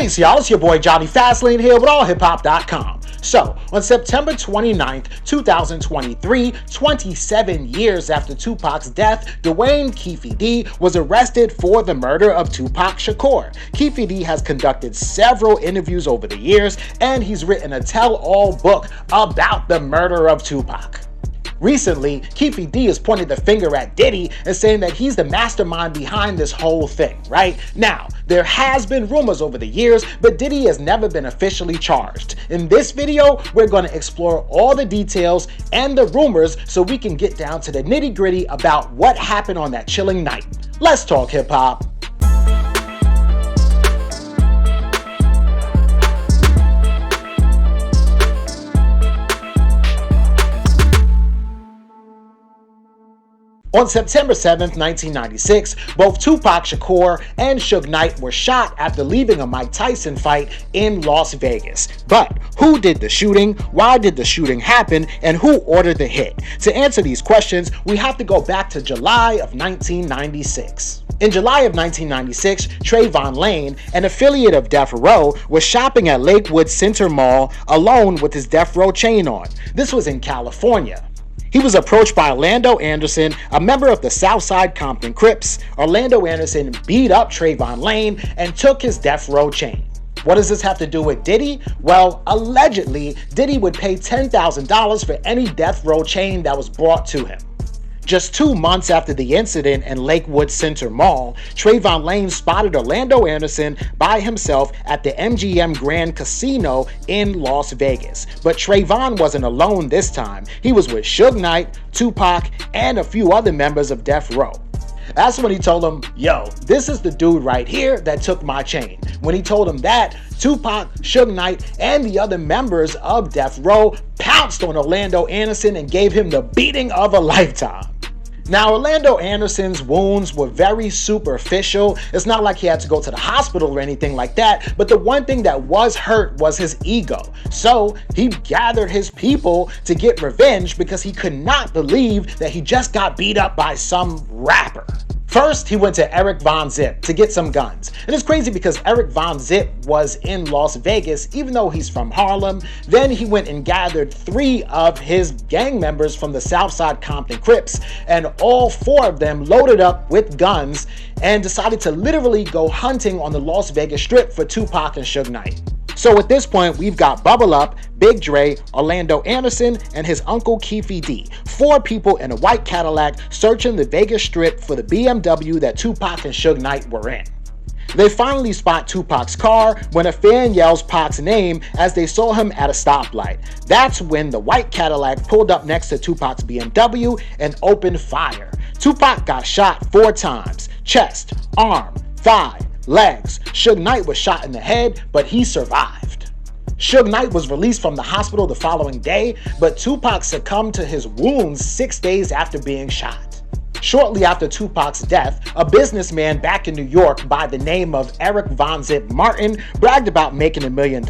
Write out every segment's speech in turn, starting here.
Peace, y'all. It's your boy Johnny Fastlane here with allhiphop.com. So, on September 29th, 2023, 27 years after Tupac's death, Dwayne Keefe D was arrested for the murder of Tupac Shakur. Keefe D has conducted several interviews over the years, and he's written a tell-all book about the murder of Tupac. Recently, Kefi D has pointed the finger at Diddy and saying that he's the mastermind behind this whole thing, right? Now, there has been rumors over the years, but Diddy has never been officially charged. In this video, we're going to explore all the details and the rumors so we can get down to the nitty-gritty about what happened on that chilling night. Let's talk hip-hop. On September 7th, 1996, both Tupac Shakur and Suge Knight were shot after leaving a Mike Tyson fight in Las Vegas. But who did the shooting, why did the shooting happen, and who ordered the hit? To answer these questions, we have to go back to July of 1996. In July of 1996, Trayvon Lane, an affiliate of Death Row, was shopping at Lakewood Center Mall alone with his Death Row chain on. This was in California. He was approached by Orlando Anderson, a member of the Southside Compton Crips. Orlando Anderson beat up Trayvon Lane and took his Death Row chain. What does this have to do with Diddy? Well, allegedly, Diddy would pay $10,000 for any Death Row chain that was brought to him. Just 2 months after the incident in Lakewood Center Mall, Trayvon Lane spotted Orlando Anderson by himself at the MGM Grand Casino in Las Vegas. But Trayvon wasn't alone this time. He was with Suge Knight, Tupac, and a few other members of Death Row. That's when he told him, yo, this is the dude right here that took my chain. When he told him that, Tupac, Suge Knight, and the other members of Death Row pounced on Orlando Anderson and gave him the beating of a lifetime. Now, Orlando Anderson's wounds were very superficial. It's not like he had to go to the hospital or anything like that, but the one thing that was hurt was his ego. So he gathered his people to get revenge because he could not believe that he just got beat up by some rapper. First, he went to Eric Von Zip to get some guns. And it's crazy because Eric Von Zip was in Las Vegas, even though he's from Harlem. Then he went and gathered 3 of his gang members from the Southside Compton Crips, and all 4 of them loaded up with guns and decided to literally go hunting on the Las Vegas Strip for Tupac and Suge Knight. So at this point, we've got Bubble Up, Big Dre, Orlando Anderson, and his uncle Keefe D. 4 people in a white Cadillac searching the Vegas Strip for the BMW that Tupac and Suge Knight were in. They finally spot Tupac's car when a fan yells Pac's name as they saw him at a stoplight. That's when the white Cadillac pulled up next to Tupac's BMW and opened fire. Tupac got shot 4 times: chest, arm, thigh, legs. Suge Knight was shot in the head, but he survived. Suge Knight was released from the hospital the following day, but Tupac succumbed to his wounds 6 days after being shot. Shortly after Tupac's death, a businessman back in New York by the name of Eric Von Zip Martin bragged about making $1 million.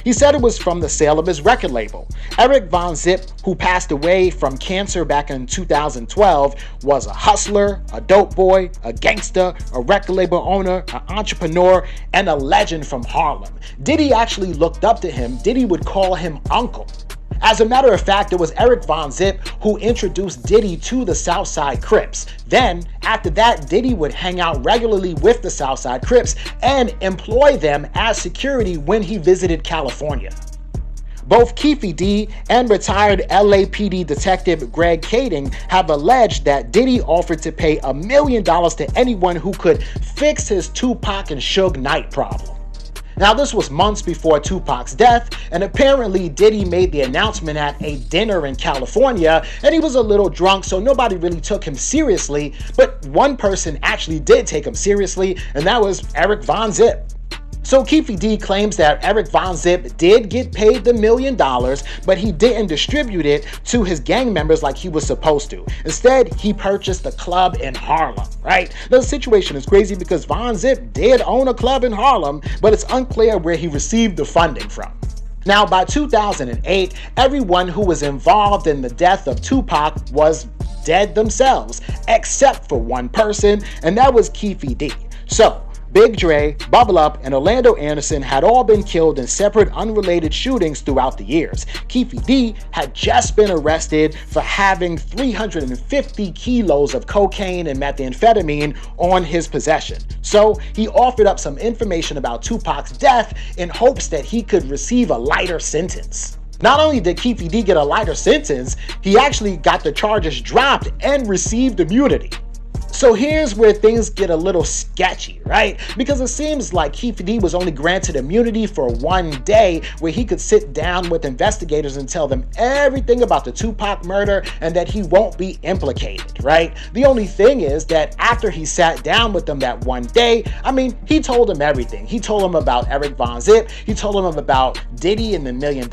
He said it was from the sale of his record label. Eric Von Zip, who passed away from cancer back in 2012, was a hustler, a dope boy, a gangster, a record label owner, an entrepreneur, and a legend from Harlem. Diddy actually looked up to him. Diddy would call him uncle. As a matter of fact, it was Eric Von Zip who introduced Diddy to the Southside Crips. Then, after that, Diddy would hang out regularly with the Southside Crips and employ them as security when he visited California. Both Kefi D and retired LAPD detective Greg Kading have alleged that Diddy offered to pay $1 million to anyone who could fix his Tupac and Suge Knight problem. Now, this was months before Tupac's death, and apparently Diddy made the announcement at a dinner in California, and he was a little drunk, so nobody really took him seriously, but one person actually did take him seriously, and that was Eric Von Zip. So Keefe D claims that Eric Von Zip did get paid the $1 million, but he didn't distribute it to his gang members like he was supposed to. Instead, he purchased a club in Harlem, right? The situation is crazy because Von Zip did own a club in Harlem, but it's unclear where he received the funding from. Now, by 2008, everyone who was involved in the death of Tupac was dead themselves, except for one person, and that was Keefe D. So, Big Dre, Bubble Up, and Orlando Anderson had all been killed in separate unrelated shootings throughout the years. Keefe D had just been arrested for having 350 kilos of cocaine and methamphetamine on his possession. So he offered up some information about Tupac's death in hopes that he could receive a lighter sentence. Not only did Keefe D get a lighter sentence, he actually got the charges dropped and received immunity. So here's where things get a little sketchy, right? Because it seems like Keefe D was only granted immunity for one day where he could sit down with investigators and tell them everything about the Tupac murder and that he won't be implicated, right? The only thing is that after he sat down with them that one day, he told them everything. He told them about Eric Von Zip. He told them about Diddy and the $1 million.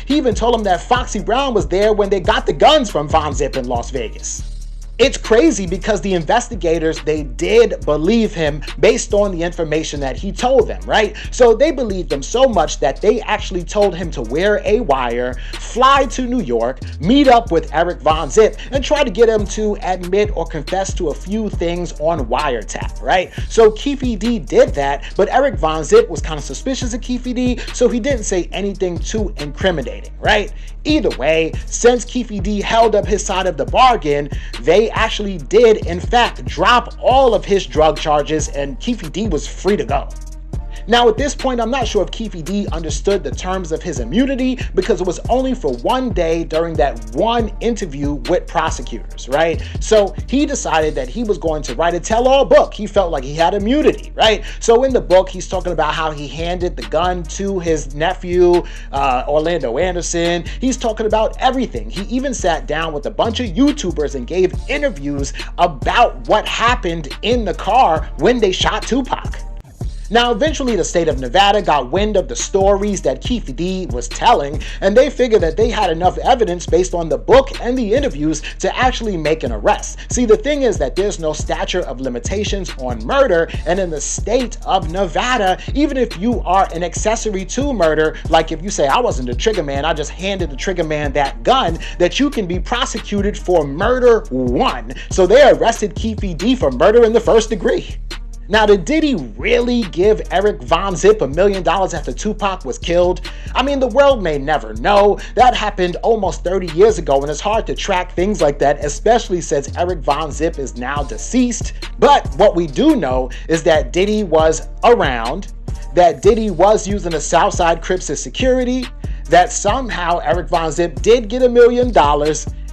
He even told them that Foxy Brown was there when they got the guns from Von Zip in Las Vegas. It's crazy because the investigators, they did believe him based on the information that he told them, right? So they believed him so much that they actually told him to wear a wire, fly to New York, meet up with Eric Von Zip, and try to get him to admit or confess to a few things on wiretap, right? So Kefi D did that, but Eric Von Zip was kind of suspicious of Kefi D, so he didn't say anything too incriminating, right? Either way, since Kefi D held up his side of the bargain, they actually did in fact drop all of his drug charges and Kefi D was free to go. Now at this point, I'm not sure if Kefi D understood the terms of his immunity because it was only for one day during that one interview with prosecutors, right? So he decided that he was going to write a tell-all book. He felt like he had immunity, right? So in the book, he's talking about how he handed the gun to his nephew, Orlando Anderson. He's talking about everything. He even sat down with a bunch of YouTubers and gave interviews about what happened in the car when they shot Tupac. Now, eventually the state of Nevada got wind of the stories that Keefe D was telling, and they figured that they had enough evidence based on the book and the interviews to actually make an arrest. See, the thing is that there's no statute of limitations on murder, and in the state of Nevada, even if you are an accessory to murder, like if you say, I wasn't the trigger man, I just handed the trigger man that gun, that you can be prosecuted for murder one. So they arrested Keefe D for murder in the first degree. Now, did Diddy really give Eric Von Zip $1 million after Tupac was killed? I mean, the world may never know. That happened almost 30 years ago, and it's hard to track things like that, especially since Eric Von Zip is now deceased. But what we do know is that Diddy was around, that Diddy was using the Southside Crips as security, that somehow Eric Von Zip did get $1 million,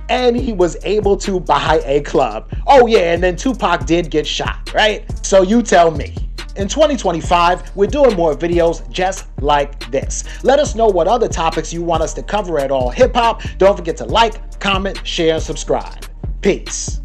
and he was able to buy a club. Oh yeah, and then Tupac did get shot, right? So you tell me. In 2025, we're doing more videos just like this. Let us know what other topics you want us to cover at All Hip Hop. Don't forget to like, comment, share, and subscribe. Peace.